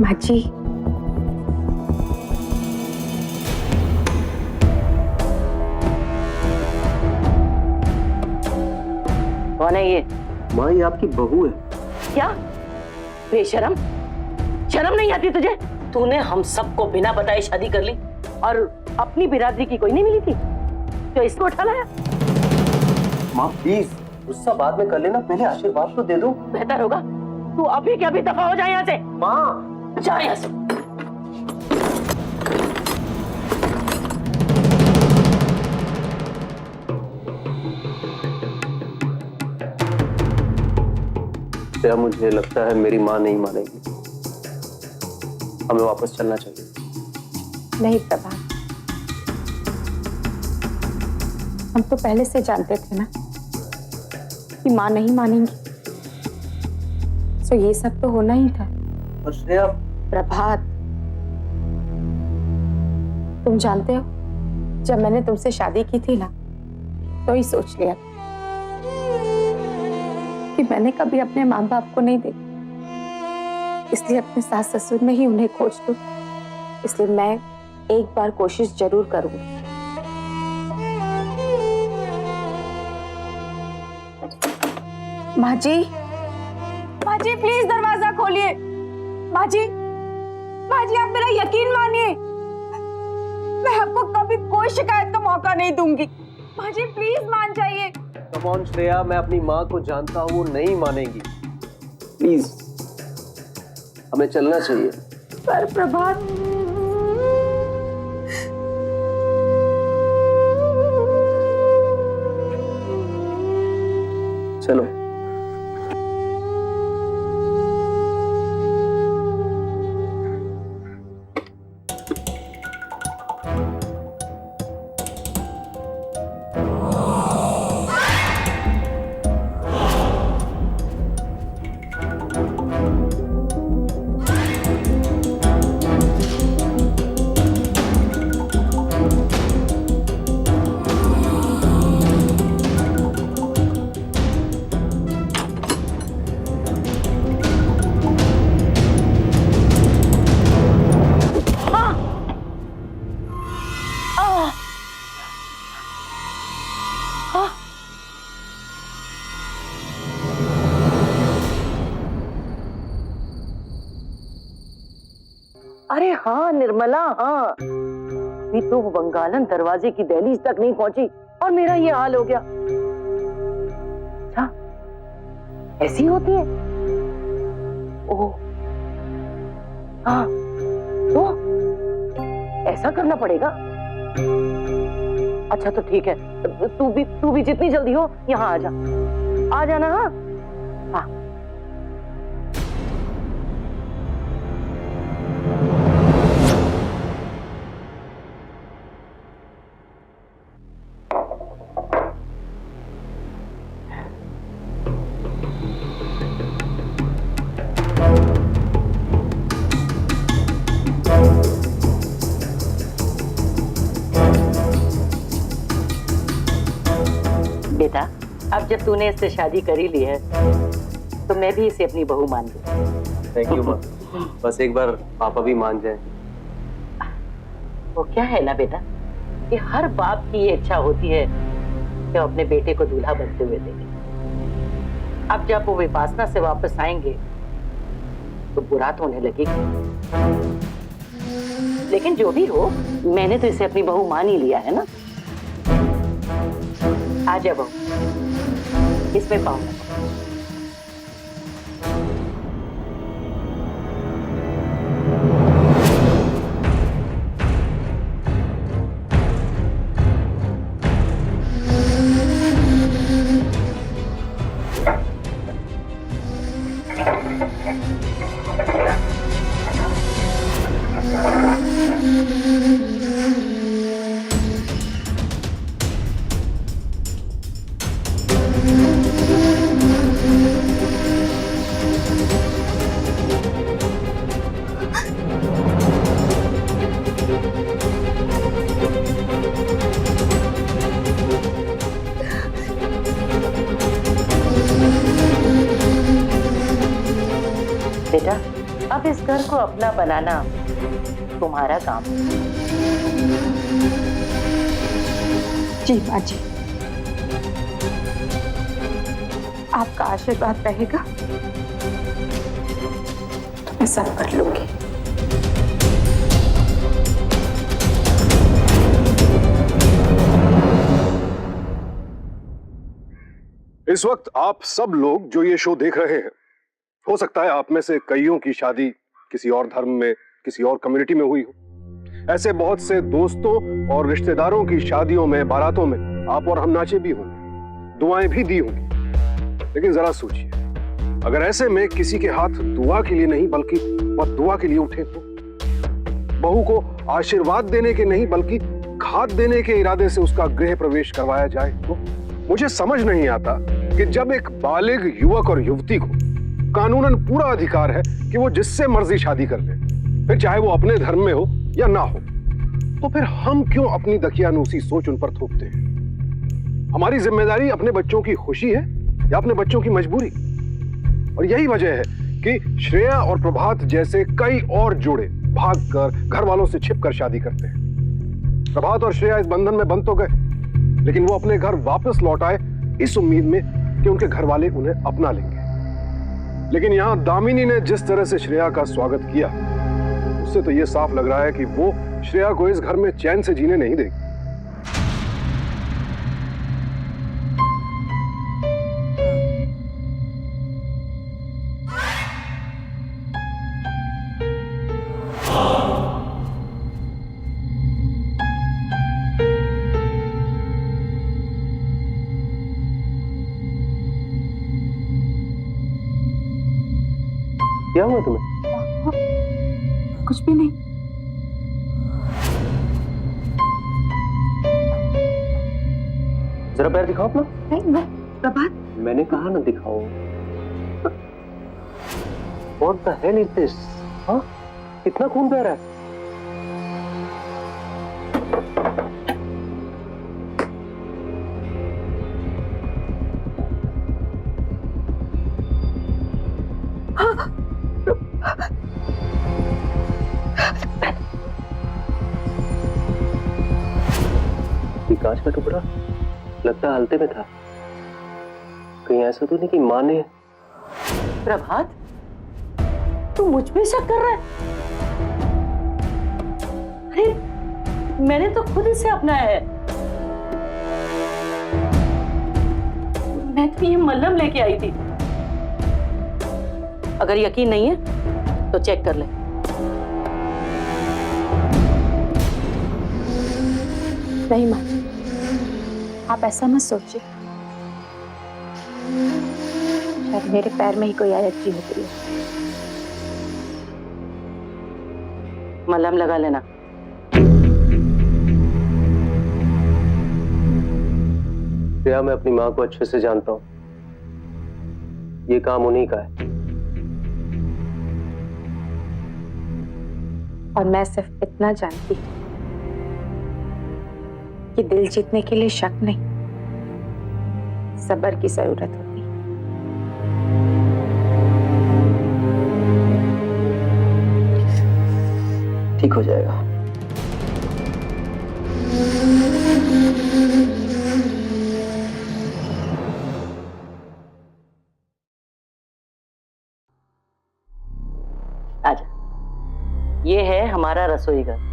माँ जी, कौन है ये? माँ, ये आपकी बहू है। क्या बेशरम, शर्म नहीं आती तुझे? तूने हम सबको बिना बताए शादी कर ली और अपनी बिरादरी की कोई नहीं मिली थी जो इसको उठा लाया? माँ प्लीज, गुस्सा बाद में कर लेना, पहले आशीर्वाद तो दे दो। बेहतर होगा तू अभी के अभी दफा हो जाए यहाँ से। माँ जा यहाँ से। क्या मुझे लगता है मेरी माँ नहीं मानेगी, हमें वापस चलना चाहिए। नहीं प्रभा, हम तो पहले से जानते थे ना कि माँ नहीं मानेंगी, तो ये सब तो होना ही था। और श्रेया, प्रभात, तुम जानते हो जब मैंने तुमसे शादी की थी ना तो ही सोच लिया कि मैंने कभी अपने माँ बाप को नहीं देखा, इसलिए अपने सास ससुर में ही उन्हें खोज लूं। इसलिए मैं एक बार कोशिश जरूर करूंगी। माँ जी, माँ जी प्लीज दरवाजा खोलिए। माँ जी, माँ जी आप मेरा यकीन मानिए, मैं आपको कभी कोई शिकायत का मौका नहीं दूंगी। माँ जी प्लीज मान जाइए। कम ऑन श्रेया, मैं अपनी माँ को जानता हूँ, वो नहीं मानेगी। प्लीज, हमें चलना चाहिए। पर प्रभात, चलो। अरे हाँ निर्मला, हाँ ये तो बंगालन दरवाजे की दहलीज तक नहीं पहुंची और मेरा ये हाल हो गया। अच्छा ऐसी होती है? ओह हाँ, तो ऐसा करना पड़ेगा। अच्छा तो ठीक है, तू भी जितनी जल्दी हो यहाँ आ जाना। हाँ हाँ। बेटा, अब जब तूने इससे शादी कर ही ली है तो मैं भी इसे अपनी बहू मान लूं। थैंक यू माँ, बस एक बार पापा भी मान जाए। वो क्या है ना बेटा कि हर बाप की ये इच्छा होती है कि वो अपने बेटे को दूल्हा बनते हुए देखे। अब जब वो विपासना से वापस आएंगे तो बुरा तो उन्हें लगेगी, लेकिन जो भी हो मैंने तो इसे अपनी बहू मान ही लिया है ना। आजा बहू, इसमें पाऊं। बेटा अब इस घर को अपना बनाना तुम्हारा काम है। जी माँ जी, आपका आशीर्वाद रहेगा, मैं सब कर लूंगी। इस वक्त आप सब लोग जो ये शो देख रहे हैं, हो सकता है आप में से कईयों की शादी किसी और धर्म में, किसी और कम्युनिटी में हुई हो। ऐसे बहुत से दोस्तों और रिश्तेदारों की शादियों में, बारातों में आप और हम नाचे भी होंगे, दुआएं भी दी होंगी। लेकिन जरा सोचिए, अगर ऐसे में किसी के हाथ दुआ के लिए नहीं बल्कि बद्दुआ के लिए उठे तो? बहू को आशीर्वाद देने के नहीं बल्कि घात देने के इरादे से उसका गृह प्रवेश करवाया जाए तो? मुझे समझ नहीं आता कि जब एक बालिग युवक और युवती को कानूनन पूरा अधिकार है कि वो जिससे मर्जी शादी कर ले, फिर चाहे वो अपने धर्म में हो या ना हो, तो फिर हम क्यों अपनी दकियानूसी सोच उन पर थोपते हैं? हमारी जिम्मेदारी अपने बच्चों की खुशी है या अपने बच्चों की मजबूरी? और यही वजह है कि श्रेया और प्रभात जैसे कई और जोड़े भागकर, घर वालों से छिपकर शादी करते हैं। प्रभात और श्रेया इस बंधन में बंध तो गए, लेकिन वो अपने घर वापस लौट आए इस उम्मीद में कि उनके घर वाले उन्हें अपना लेंगे। लेकिन यहां दामिनी ने जिस तरह से श्रेया का स्वागत किया, उससे तो यह साफ लग रहा है कि वो श्रेया को इस घर में चैन से जीने नहीं देगी। क्या हुआ तुम्हें? कुछ भी नहीं। जरा पैर दिखाओ अपना। नहीं, वो प्रभात, मैंने कहा ना दिखाओ। What the hell is this? हाँ? कितना खून बह रहा है? ये कांच का टुकड़ा लगता है हल्ते में था। कहीं ऐसा तो नहीं कि माँ ने? प्रभात, तू मुझ पे शक कर रहा है? अरे मैंने तो खुद इसे अपनाया है। मैं तो ये मलहम लेके आई थी। अगर यकीन नहीं है तो चेक कर ले। नहीं माँ, आप ऐसा मत सोचिए। शायद मेरे पैर में ही कोई एलर्जी होती है। मलहम लगा लेना। श्रेया, मैं अपनी माँ को अच्छे से जानता हूँ। ये काम उन्हीं का है। और मैं सिर्फ इतना जानती हूँ कि दिल जीतने के लिए शक नहीं, सब्र की जरूरत होती है। ठीक हो जाएगा। आजा, ये है हमारा रसोई घर।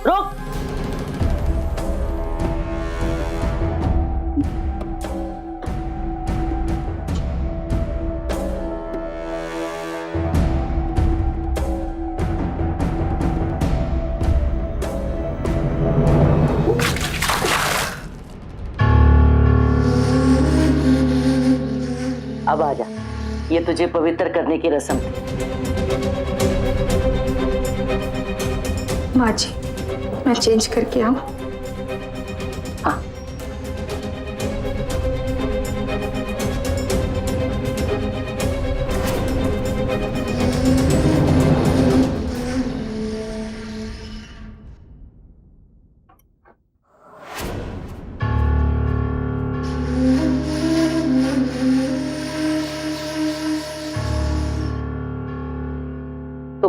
रुक। अब आजा, ये तुझे पवित्र करने की रस्म थी। माँ जी, मैं चेंज करके आऊं? हाँ।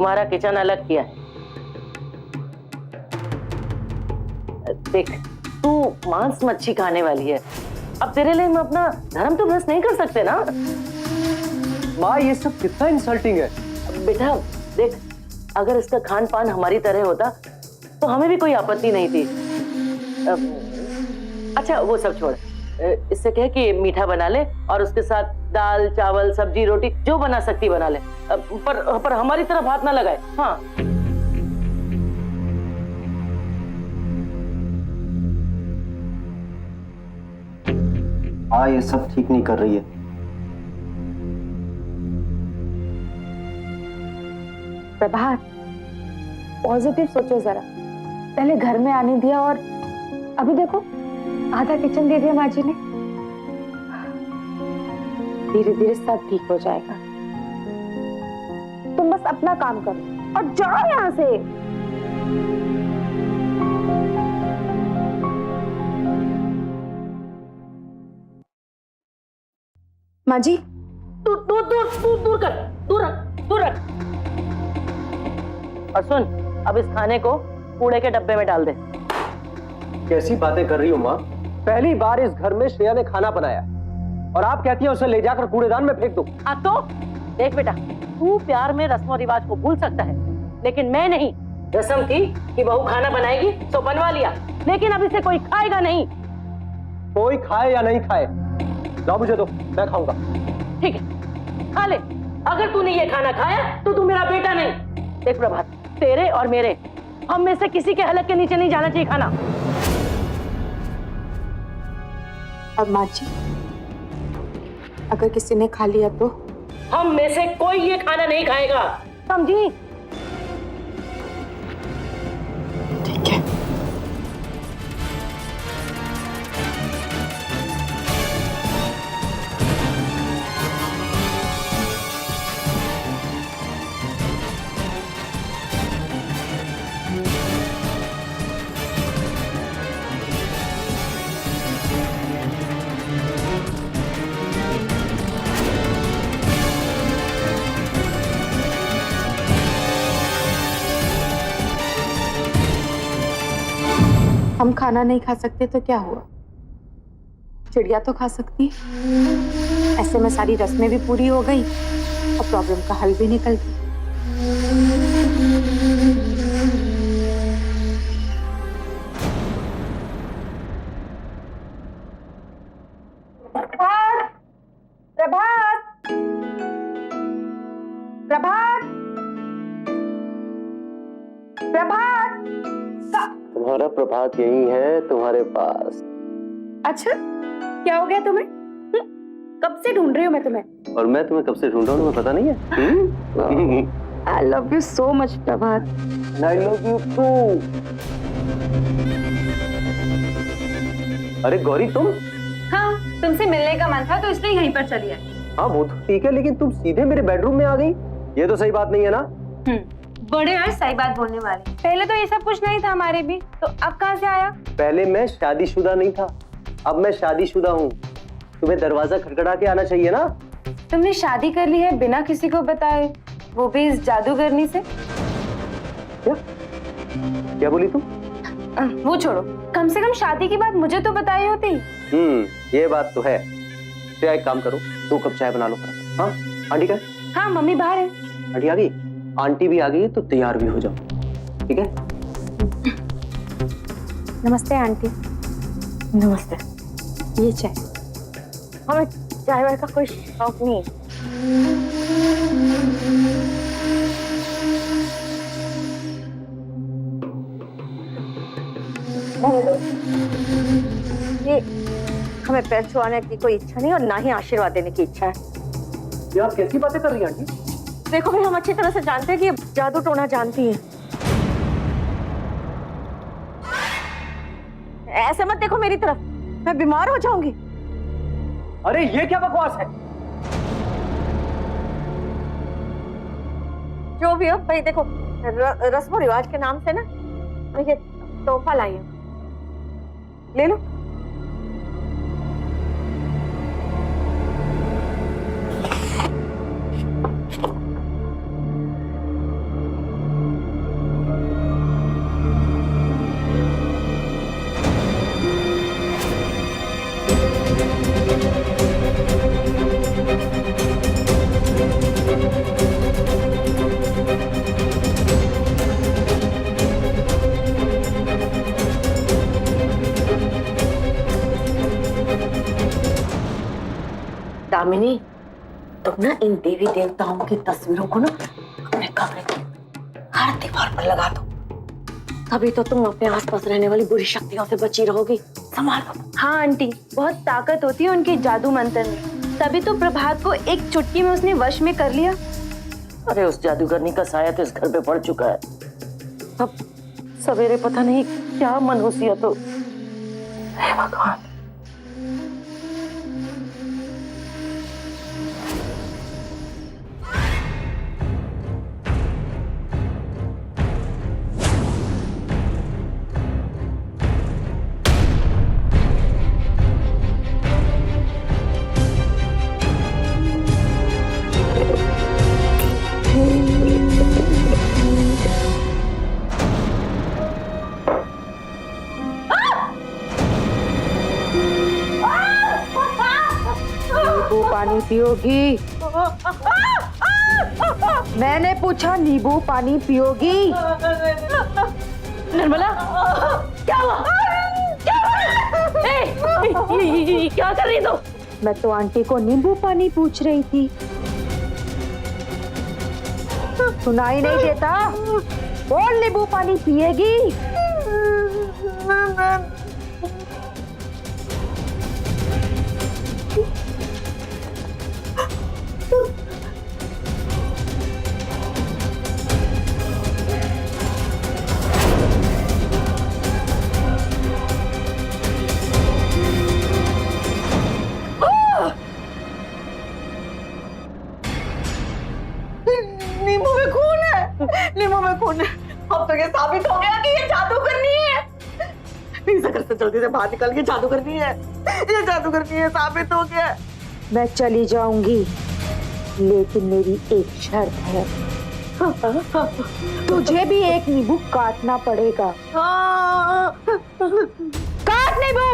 तुम्हारा किचन अलग किया है। देख, तू मांस मच्छी खाने वाली है, अब तेरे लिए हम अपना धर्म तो भ्रष्ट नहीं कर सकते ना। माँ ये सब कितना इंसल्टिंग है। बेटा देख, अगर इसका खान पान हमारी तरह होता तो हमें भी कोई आपत्ति नहीं थी। अच्छा वो सब छोड़, इससे कह कि मीठा बना ले और उसके साथ दाल चावल सब्जी रोटी जो बना सकती बना ले, पर हमारी तरफ हाथ ना लगाए। हाँ हाँ ये सब ठीक नहीं कर रही है। प्रभात, पॉजिटिव सोचो जरा। पहले घर में आने दिया और अभी देखो आधा किचन दे दिया माँ जी ने। धीरे धीरे सब ठीक हो जाएगा। तुम बस अपना काम करो और जाओ यहाँ से। माँ जी, दूर दूर दूर दूर दूर कर, दूर रख, दूर रख। और सुन, अब इस खाने को कूड़े के डब्बे में डाल दे। कैसी बातें कर रही हो माँ? पहली बार इस घर में श्रेया ने खाना बनाया और आप कहती हैं उसे ले जाकर कूड़ेदान में फेंक दो। हाँ तो देख बेटा, तू प्यार में रस्म और रिवाज को भूल सकता है, लेकिन मैं नहीं। रस्म थी कि बहू खाना बनाएगी तो बनवा लिया, लेकिन अब इसे कोई खाएगा नहीं। कोई खाए या नहीं खाए, लाओ मुझे दो, मैं खाऊंगा। ठीक है, खा ले। अगर तूने ये खाना खाया तो तू मेरा बेटा नहीं। देख प्रभात, तेरे और मेरे, हम में से किसी के हलक के नीचे नहीं जाना चाहिए खाना। अब माँ जी, अगर किसी ने खा लिया तो? हम में से कोई ये खाना नहीं खाएगा, समझी? ठीक है। हम खाना नहीं खा सकते तो क्या हुआ? चिड़िया तो खा सकती है। ऐसे में सारी रस्में भी पूरी हो गई और प्रॉब्लम का हल भी निकल गया। प्रभात, प्रभात, प्रभात, तुम्हारा प्रभात यही है तुम्हारे पास। अच्छा, क्या हो गया तुम्हें? कब से ढूंढ रही हूँ मैं तुम्हें। और मैं तुम्हें कब से ढूंढ रहा हूँ, तुम्हें पता नहीं है? I love you so much Prabhat. I love you too. अरे गौरी तुम? हाँ, तुमसे मिलने का मन था तो इसलिए यहीं पर चली आई। हाँ वो तो ठीक है, लेकिन तुम सीधे मेरे बेडरूम में आ गई, ये तो सही बात नहीं है ना? बड़े आज सही बात बोलने वाले। पहले तो ये सब कुछ नहीं था हमारे भी, तो अब कहाँ से आया? पहले मैं शादीशुदा नहीं था, अब मैं शादीशुदा हूँ। तुम्हें दरवाजा खटखटा के आना चाहिए ना। तुमने शादी कर ली है बिना किसी को बताए, वो भी इस जादूगरनी से। क्या क्या बोली तुम? वो छोड़ो, कम से कम शादी के बाद मुझे तो बताई होती। ये बात तो है। तो एक काम करो, 2 कप चाय बना लो। हाँ आंटी का? हाँ मम्मी बाहर है। आंटी आ गई? आंटी भी आ गई है तो तैयार भी हो जाओ, ठीक है? नमस्ते आंटी। नमस्ते। ये चाय। हमें चाय वाय का कोई शौक नहीं है। ये हमें पैर छुआने की कोई इच्छा नहीं और ना ही आशीर्वाद देने की इच्छा है। ये आप कैसी बातें कर रही हैं आंटी? देखो भाई, हम अच्छी तरह से जानते हैं कि जादू टोना जानती है। ऐसे मत देखो मेरी तरफ, मैं बीमार हो जाऊंगी। अरे ये क्या बकवास है? जो भी हो भाई, देखो रस्म और रिवाज के नाम से ना ये तोहफा लाई हूं, ले लो। दामिनी, तुम ना इन देवी देवताओं की तस्वीरों को ना अपने कमरे की हर दीवार पर लगा दो, तभी तो तुम अपने आसपास रहने वाली बुरी शक्तियों से बची रहोगी। संभालो। हाँ आंटी, बहुत ताकत होती है उनके जादू मंत्र में, तभी तो प्रभात को एक चुटकी में उसने वश में कर लिया। अरे उस जादूगरनी का साया तो इस घर पे पड़ चुका है। अब सवेरे पता नहीं क्या मनहूसियत हो। हे भगवान। नींबू पानी पियोगी? मैंने पूछा नींबू पानी पियोगी? निर्मला, क्या हुआ? ये क्या कर रही तू? मैं तो आंटी को नींबू पानी पूछ रही थी। सुनाई नहीं देता? बोल, नींबू पानी पिएगी? नींबू में खून है, नींबू में खून है। अब तो ये साबित हो गया कि ये जादू करनी है। इस घर से जल्दी से बाहर निकल के जादू करनी है, ये जादू करनी है, साबित हो गया। मैं चली जाऊंगी, लेकिन मेरी एक शर्त है। तुझे भी एक नींबू काटना पड़ेगा। काट नींबू।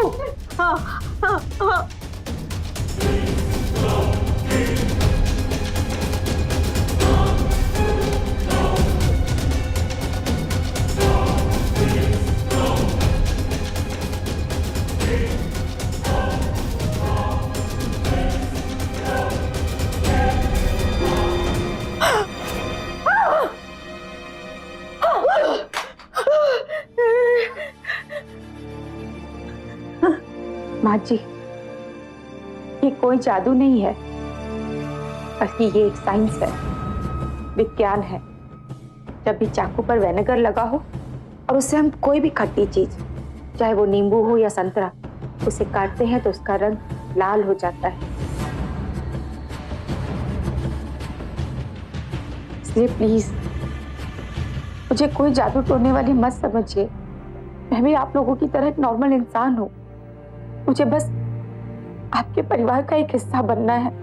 माँ जी, ये कोई जादू नहीं है, बल्कि ये एक साइंस है, विज्ञान है। जब भी चाकू पर विनेगर लगा हो और उससे हम कोई भी खट्टी चीज, चाहे वो नींबू हो या संतरा, उसे काटते हैं तो उसका रंग लाल हो जाता है। इसलिए प्लीज मुझे कोई जादू टोने वाली मत समझिए। मैं भी आप लोगों की तरह एक नॉर्मल इंसान हूँ। मुझे बस आपके परिवार का एक हिस्सा बनना है।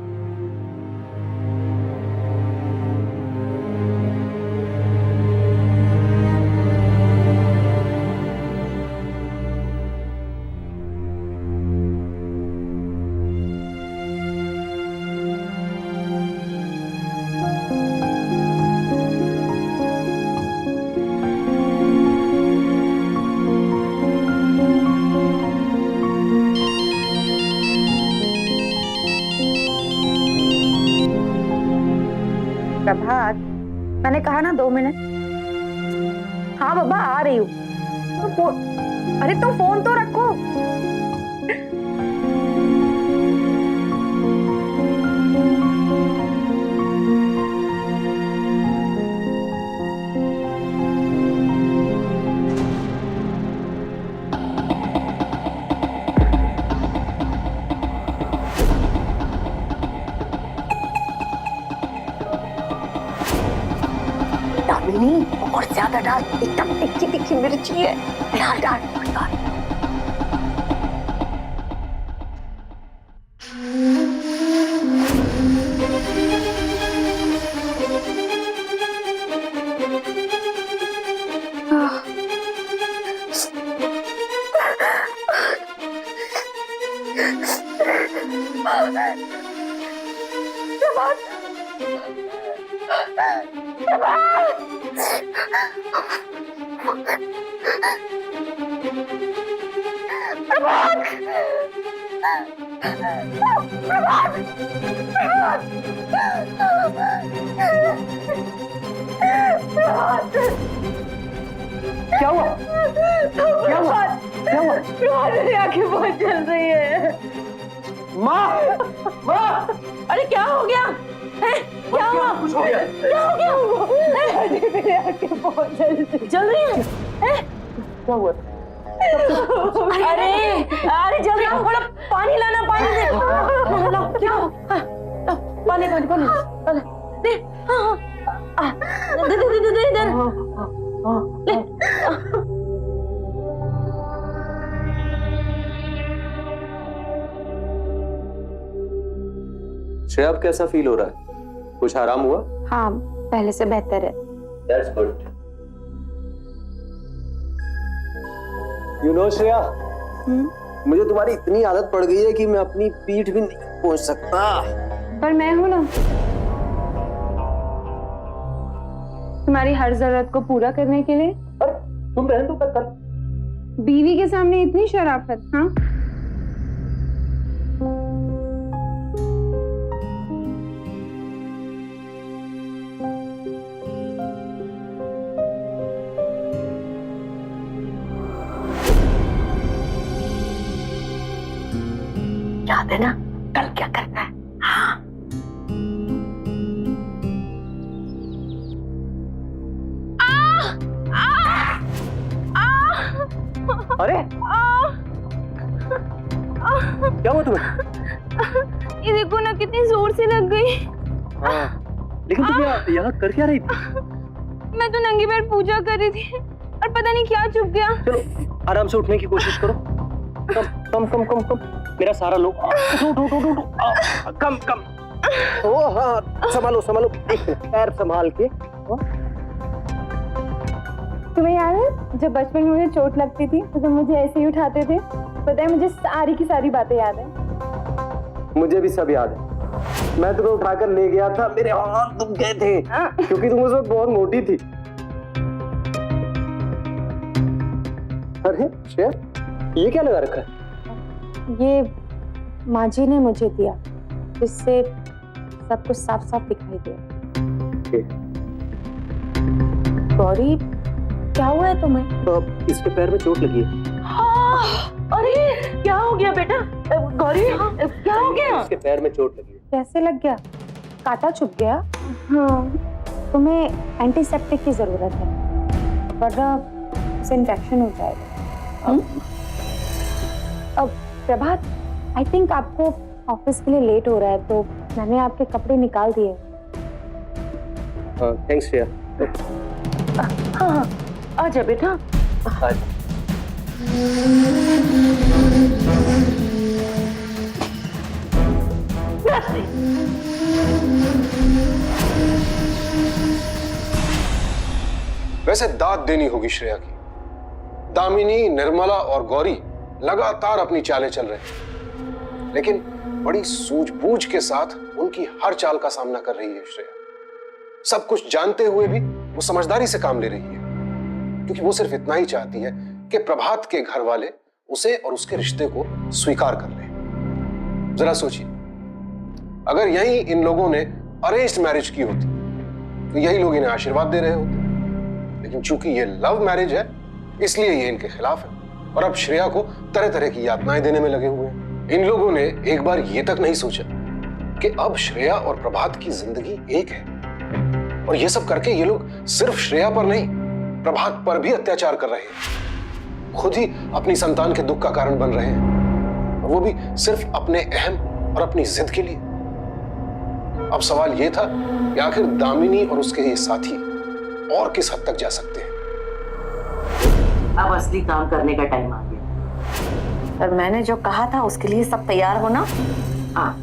प्रभात, मैंने कहा ना 2 मिनट। हाँ बाबा, आ रही हूँ। अरे तो फोन तो रखो। और ज्यादा डाल, एकदम तिखी तिखी मिर्ची है। डाल डाल डाल। क्या हुआ? क्या हुआ? क्या हुआ? मेरी आंखें बहुत जल रही है। माँ, माँ, अरे क्या हो गया? क्या हुआ? कुछ हो गया? क्या हो गया? मेरी आंखें बहुत जल रही है? क्या हुआ? अरे अरे जल्दी आओ, थोड़ा पानी लाना, पानी दे। ला, क्या हो? पानी पानी पानी दे। दे इधर ले। श्रेया, अब कैसा फील हो रहा है? कुछ आराम हुआ? हाँ, पहले से बेहतर है। That's good. You know, Shreya, मुझे तुम्हारी इतनी आदत पड़ गई है कि मैं अपनी पीठ भी नहीं पहुंच सकता। पर मैं हूं ना, तुम्हारी हर जरूरत को पूरा करने के लिए। अरे तुम रहने दो, कल बीवी के सामने इतनी शराफत, हाँ? याद है ना कल क्या करना है? हाँ। अरे क्या हुआ तुम्हें? ये देखो ना, कितनी जोर से लग गई। हाँ, लेकिन तुम यहाँ कर क्या रही थी? मैं तो नंगे पैर पूजा कर रही थी और पता नहीं क्या चुप गया। चलो आराम से उठने की कोशिश करो। कम कम कम कम कम, मेरा सारा लोग कम कम। ओ हाँ, संभालो संभालो, पैर संभाल के। तुम्हें याद है जब बचपन में मुझे चोट लगती थी तो तुम मुझे ऐसे ही उठाते थे? पता है, मुझे सारी की सारी बातें याद है। मुझे भी सब याद है। मैं तुम्हें उठाकर ले गया था, मेरे हाथ दुख गए थे क्योंकि तुम उस वक्त बहुत मोटी थी। अरे श्रेया, ये क्या लगा रखा है? ये माँ जी ने मुझे दिया, जिससे सब कुछ साफ साफ दिखाई दे। गौरी, क्या हुआ है तुम्हें? तो इसके पैर में चोट लगी है। अरे क्या हो गया बेटा? गौरी क्या हो गया? इसके पैर में चोट लगी है। कैसे लग गया? कांटा चुभ गया? हाँ, तुम्हें एंटीसेप्टिक की जरूरत है, वरना उससे इन्फेक्शन हो जाएगा। अब प्रभात, आई थिंक आपको ऑफिस के लिए लेट हो रहा है, तो मैंने आपके कपड़े निकाल दिए। हाँ, थैंक्स श्रेया। हाँ, आजा बेटा। वैसे दाद देनी होगी श्रेया की। दामिनी, निर्मला और गौरी लगातार अपनी चालें चल रहे हैं, लेकिन बड़ी सूझबूझ के साथ उनकी हर चाल का सामना कर रही है श्रेया। सब कुछ जानते हुए भी वो समझदारी से काम ले रही है, क्योंकि वो सिर्फ इतना ही चाहती है कि प्रभात के घर वाले उसे और उसके रिश्ते को स्वीकार कर लें। जरा सोचिए, अगर यही इन लोगों ने अरेंज्ड मैरिज की होती तो यही लोग इन्हें आशीर्वाद दे रहे होते, लेकिन चूंकि ये लव मैरिज है इसलिए ये इनके खिलाफ है और अब श्रेया को तरह तरह की यातनाएं देने में लगे हुए हैं। इन लोगों ने एक बार ये तक नहीं सोचा कि अब श्रेया और प्रभात की जिंदगी एक है, और ये सब करके ये लोग सिर्फ श्रेया पर नहीं, प्रभात पर भी अत्याचार कर रहे हैं। खुद ही अपनी संतान के दुख का कारण बन रहे हैं, और वो भी सिर्फ अपने अहम और अपनी जिद के लिए। अब सवाल ये था कि आखिर दामिनी और उसके ये साथी और किस हद तक जा सकते हैं। अब असली काम करने का टाइम आ गया। पर मैंने जो कहा था उसके लिए सब तैयार हो ना? हाँ।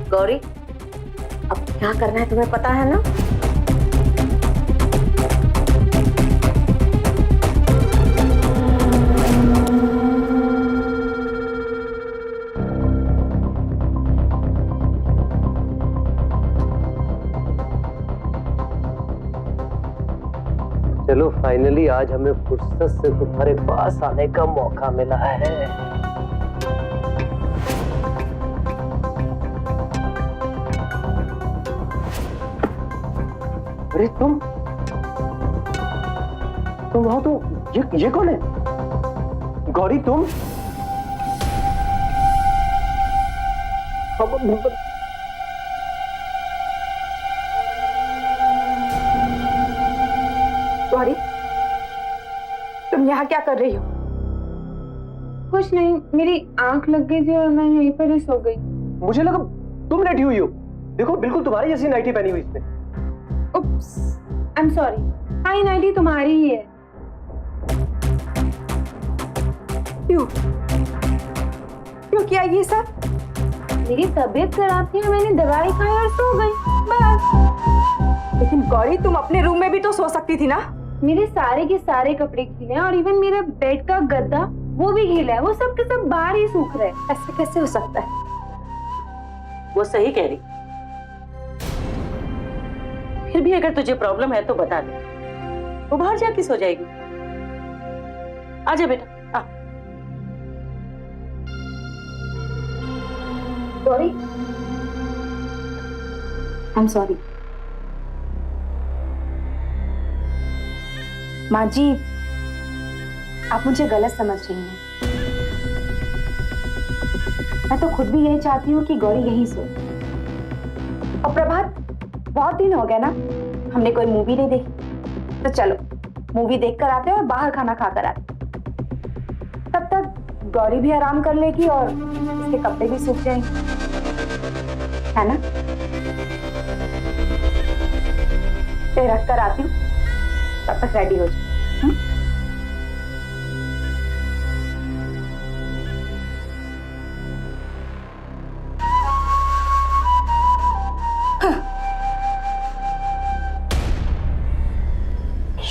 गौरी, अब क्या करना है तुम्हें पता है ना? चलो फाइनली आज हमें फुर्सत से तुम्हारे पास आने का मौका मिला है। अरे तुम वहां तो ये कौन है? गौरी तुम? गौरी, तुम यहाँ क्या कर रही हो? कुछ नहीं, मेरी आंख लग गई थी और मैं यहीं पर ही सो गई। मुझे लगा तुम लेटी हुई हो। देखो बिल्कुल तुम्हारी जैसी नाइटी पहनी हुई इसने। उप्स, आई एम सॉरी। हाँ, ये नाइटी तुम्हारी ही है। क्यों किया ये सब? मेरी तबीयत खराब थी और मैंने दवाई खाई और सो गई, बस। लेकिन गौरी, तुम अपने रूम में भी तो सो सकती थी ना? मेरे सारे के सारे कपड़े गीले हैं और इवन मेरा बेड का गद्दा वो भी गीला है। वो सब के सब बाहर ही सूख रहे हैं। ऐसे कैसे हो सकता है? वो सही कह रही। फिर भी अगर तुझे प्रॉब्लम है तो बता दे, वो बाहर जाके सो जाएगी। आजा बेटा, आ। Gauri, I am sorry. माँ जी, आप मुझे गलत समझ रही हैं। मैं तो खुद भी यही चाहती हूँ कि गौरी यहीं सोए। और प्रभात, बहुत दिन हो गया ना, हमने कोई मूवी नहीं देखी, तो चलो मूवी देखकर आते हैं और बाहर खाना खाकर आते हैं। तब तक गौरी भी आराम कर लेगी और इसके कपड़े भी सूख जाएंगे, है ना? फिर रख कर आती हूँ, तब तक रेडी हो जाओ।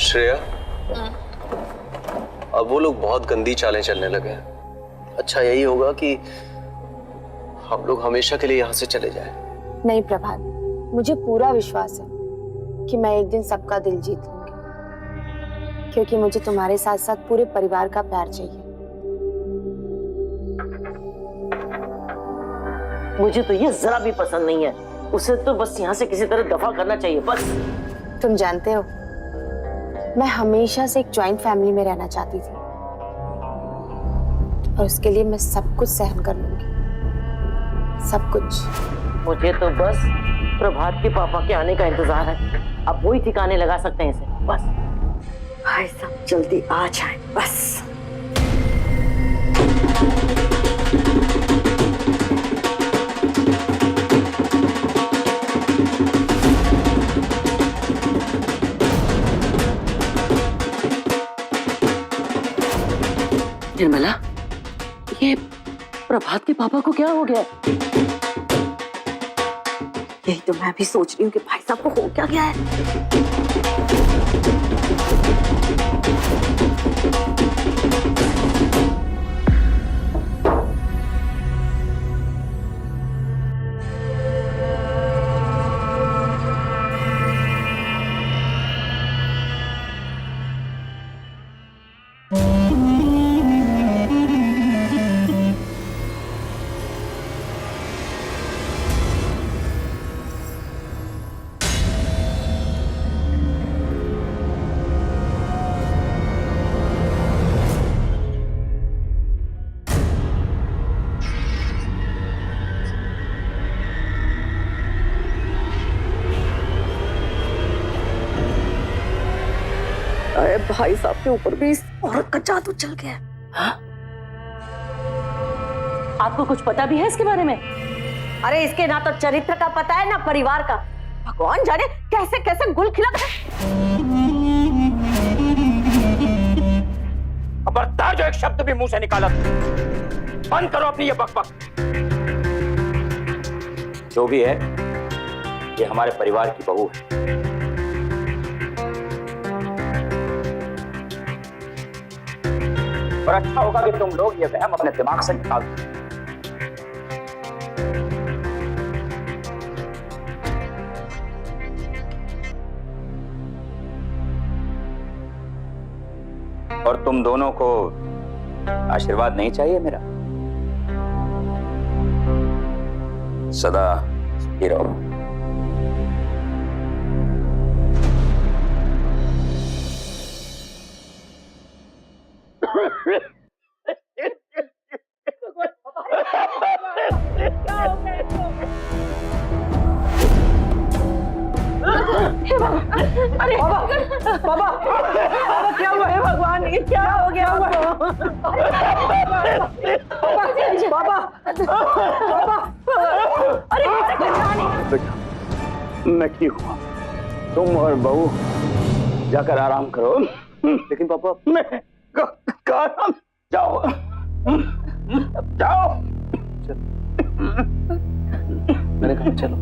श्रेया, अब वो लोग बहुत गंदी चालें चलने लगे हैं। अच्छा यही होगा कि हम लोग हमेशा के लिए यहाँ से चले जाएं। नहीं प्रभात, मुझे पूरा विश्वास है कि मैं एक दिन सबका दिल जीत लूंगी, क्योंकि मुझे तुम्हारे साथ साथ पूरे परिवार का प्यार चाहिए। मुझे तो ये जरा भी पसंद नहीं है। उसे तो बस यहाँ से किसी तरह दफा करना चाहिए, बस। तुम जानते हो, मैं हमेशा से एक जॉइंट फैमिली में रहना चाहती थी, और उसके लिए मैं सब कुछ सहन कर लूंगी, सब कुछ। मुझे तो बस प्रभात के पापा के आने का इंतजार है। अब वही ठिकाने लगा सकते हैं इसे, बस। भाई साहब जल्दी आ जाए, बस। निर्मला, ये प्रभात के पापा को क्या हो गया? यही तो मैं भी सोच रही हूँ कि भाई साहब को हो क्या गया है। अरे भाई साहब के ऊपर भी इस औरत का जादू चल गया है। हाँ? आपको कुछ पता भी है इसके बारे में? अरे इसके ना तो चरित्र का पता है ना परिवार का। भगवान जाने कैसे कैसे गुल खिला। खबरदार जो एक शब्द भी मुंह से निकाला, बंद करो अपनी ये बकबक। जो भी है, ये हमारे परिवार की बहू है। और अच्छा होगा कि तुम लोग ये वहम अपने दिमाग से निकाल दो। और तुम दोनों को आशीर्वाद नहीं चाहिए मेरा? सदा सुखी रहो। अरे बाबा बाबा बाबा क्या हुआ है भगवान, ये क्या हो गया आपको? बाबा बाबा अरे मैं ठीक हूँ, तुम और बहू जाकर आराम करो। लेकिन पापा मैं कहा जाओ जाओ। मैंने कहा चलो।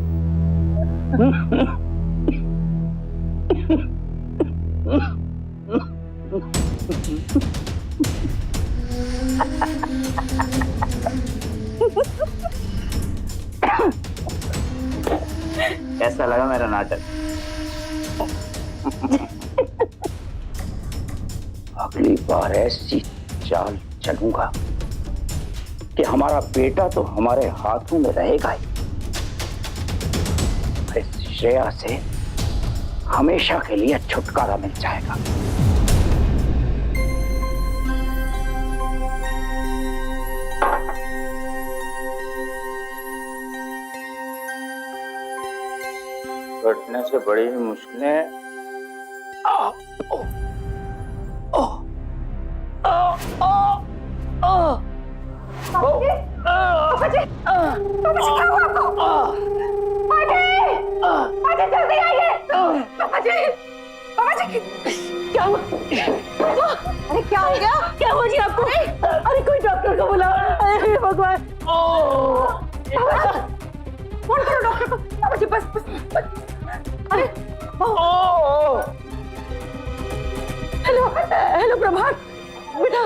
कैसा लगा मेरा नाटक? अगली बार ऐसी चाल चलूंगा कि हमारा बेटा तो हमारे हाथों में रहेगा ही, इस श्रेया से हमेशा के लिए छुटकारा मिल जाएगा। घटने से बड़ी मुश्किलें जल्दी आइए पापा जी। क्या हुआ? अरे क्या हो गया? क्या हुआ जी आपको? अरे कोई डॉक्टर को बुलाओ। अरे भगवान, फोन करो डॉक्टर को। पापा जी बस बस। अरे हेलो हेलो प्रभात, बेटा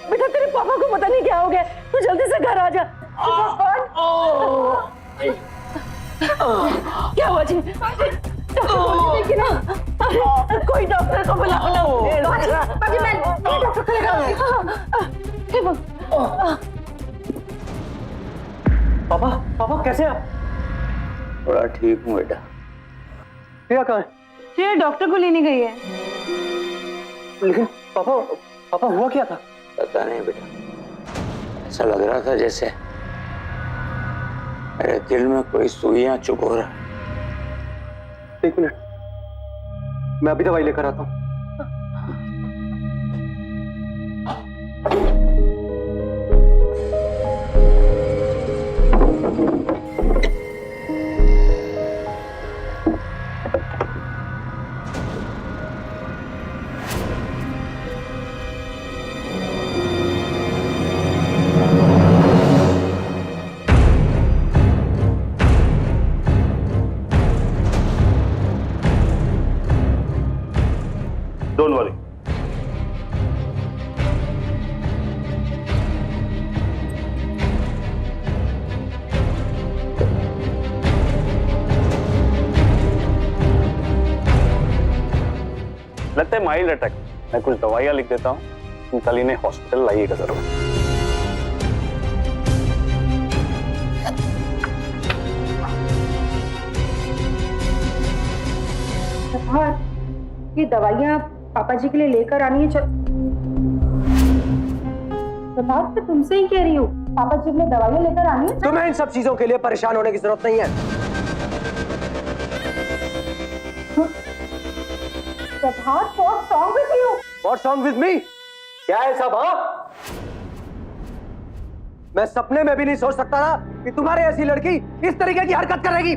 बेटा तेरे पापा को पता नहीं क्या हो गया, तू जल्दी से घर आ जा। क्या हुआ जी? देखिए ना, कोई डॉक्टर को बुलाओ ना। बाजी मैं डॉक्टर को लेकर। पापा पापा कैसे आप? थोड़ा ठीक हूँ बेटा। प्रिया कहाँ है? ये डॉक्टर को लेने गई है। लेकिन पापा पापा हुआ क्या था? पता नहीं बेटा, ऐसा लग रहा था जैसे मेरे दिल में कोई सुइयां चुभो रहा। एक मिनट, मैं अभी दवाई लेकर आता हूँ। Don't worry. लगता है माइल्ड अटैक। मैं कुछ दवाइयां लिख देता हूँ, कल इन्हें हॉस्पिटल लाइएगा जरूर। ये दवाइयाँ पापा जी के लिए लेकर आनी है। प्रभात मैं तुमसे ही कह रही हूँ, पापा जी के लिए दवाइयाँ लेकर आनी है। तुम्हें इन सब चीजों के लिए परेशान होने की जरूरत नहीं है। Prabhat what's wrong with you? What's wrong with me? क्या है सब? हाँ, मैं सपने में भी नहीं सोच सकता था कि तुम्हारे ऐसी लड़की इस तरीके की हरकत करेगी।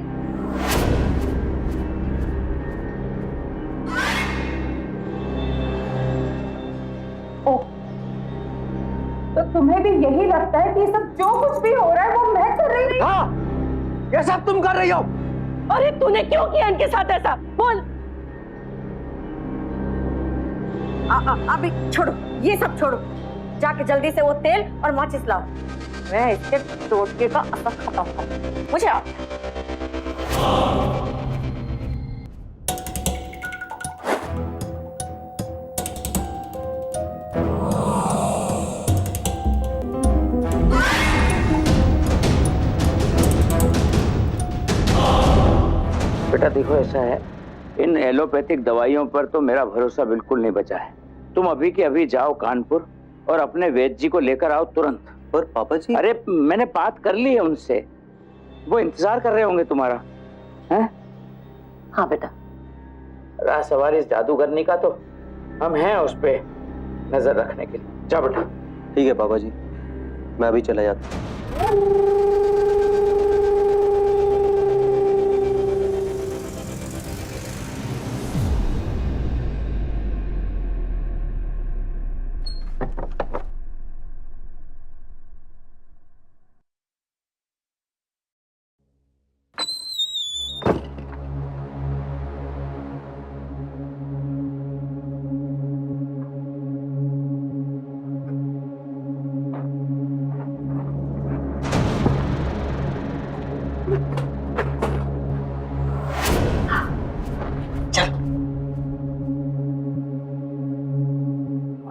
तो तुम्हें भी यही लगता है कि ये सब जो कुछ भी हो रहा है वो मैं कर रही हूँ? हाँ, ये सब तुम कर रही हो। अरे तूने क्यों किया इनके साथ ऐसा? बोल। अभी छोड़ो, ये सब छोड़ो, जाके जल्दी से वो तेल और माचिस लाओ। मैं इसके टोटके का असर खत्म करूं। मुझे आओ। बेटा देखो, ऐसा है, इन एलोपैथिक दवाइयों पर तो मेरा भरोसा बिल्कुल नहीं बचा है। तुम अभी के अभी जाओ कानपुर और अपने वैद्य जी को लेकर आओ तुरंत। पर पापा जी, अरे मैंने बात कर ली है उनसे, वो इंतजार कर रहे होंगे तुम्हारा। हैं? हाँ बेटा, रहा सवाल इस जादूगरनी का तो हम हैं उस पे नजर रखने के लिए। जा बेटा। ठीक है पापा जी, मैं अभी चला जाता हूँ।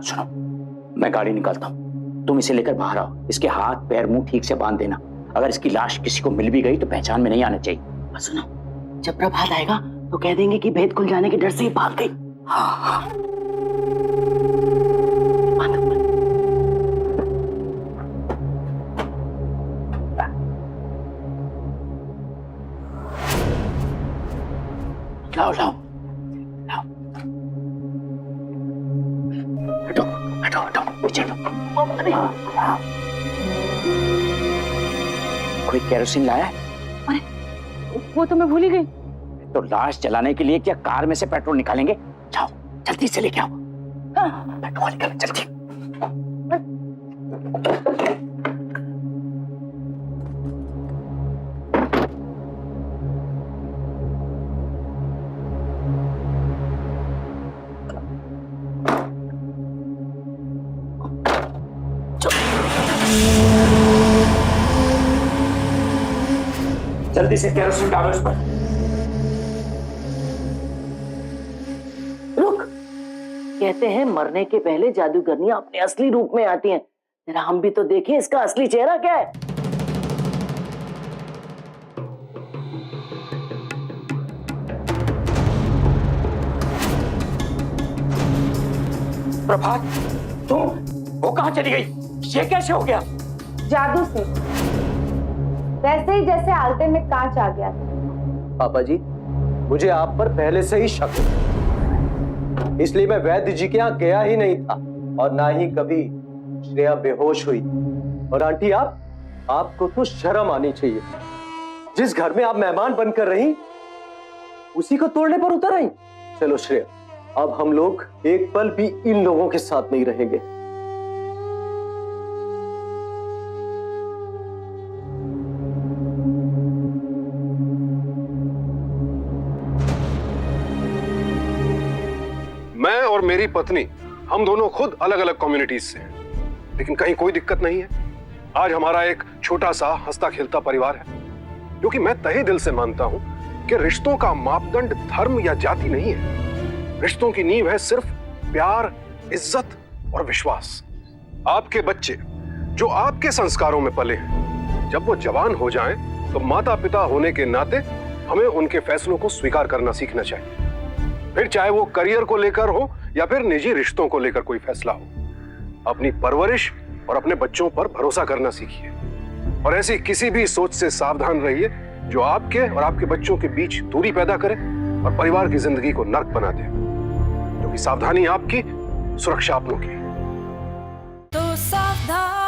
सुनो, मैं गाड़ी निकालता हूँ, तुम इसे लेकर बाहर आओ। इसके हाथ पैर मुंह ठीक से बांध देना। अगर इसकी लाश किसी को मिल भी गई तो पहचान में नहीं आना चाहिए। और सुनो, जब प्रभात आएगा तो कह देंगे कि भेद खुल जाने के डर से ही भाग गई। हाँ हाँ। लाओ लाओ लाओ, हटो हटो हटो, पीछे हटो। कोई केरोसिन लाया? वो तो मैं भूल ही गई। तो लाश जलाने के लिए क्या कार में से पेट्रोल निकालेंगे? जाओ जल्दी से लेके आओ। पेट्रोल निकालो जल्दी। जल्दी से केरोसिन डालो इस पर। रुक, कहते हैं मरने के पहले जादूगरनियां अपने असली रूप में आती हैं। जरा हम भी तो देखें इसका असली चेहरा क्या है। प्रभात, तुम वो कहाँ चली गई? ये कैसे हो गया? जादू से, वैसे ही जैसे आलते में कांच आ गया था। पापा जी, मुझे आप पर पहले से ही शक है, इसलिए मैं वैद्य जी के यहाँ गया ही नहीं था और ना ही कभी श्रेया बेहोश हुई। और आंटी, आपको तो शर्म आनी चाहिए। जिस घर में आप मेहमान बनकर रही, उसी को तोड़ने पर उतर आई। चलो श्रेया, अब हम लोग एक पल भी इन लोगों के साथ नहीं रहेंगे। मैं और मेरी पत्नी, हम दोनों खुद अलग अलग कम्युनिटीज से हैं, लेकिन कहीं कोई दिक्कत नहीं है। आज हमारा एक छोटा सा हंसता खेलता परिवार है, क्योंकि मैं तहे दिल से मानता हूं कि रिश्तों का मापदंड धर्म या जाति नहीं है। रिश्तों की नींव है सिर्फ प्यार, इज्जत और विश्वास। आपके बच्चे जो आपके संस्कारों में पले हैं, जब वो जवान हो जाएं, तो माता पिता होने के नाते हमें उनके फैसलों को स्वीकार करना सीखना चाहिए। फिर चाहे वो करियर को लेकर हो या फिर निजी रिश्तों को लेकर कोई फैसला हो, अपनी परवरिश और अपने बच्चों पर भरोसा करना सीखिए। और ऐसी किसी भी सोच से सावधान रहिए जो आपके और आपके बच्चों के बीच दूरी पैदा करे और परिवार की जिंदगी को नर्क बना दे। क्योंकि सावधानी आपकी, सुरक्षा अपनों की। तो सावधान।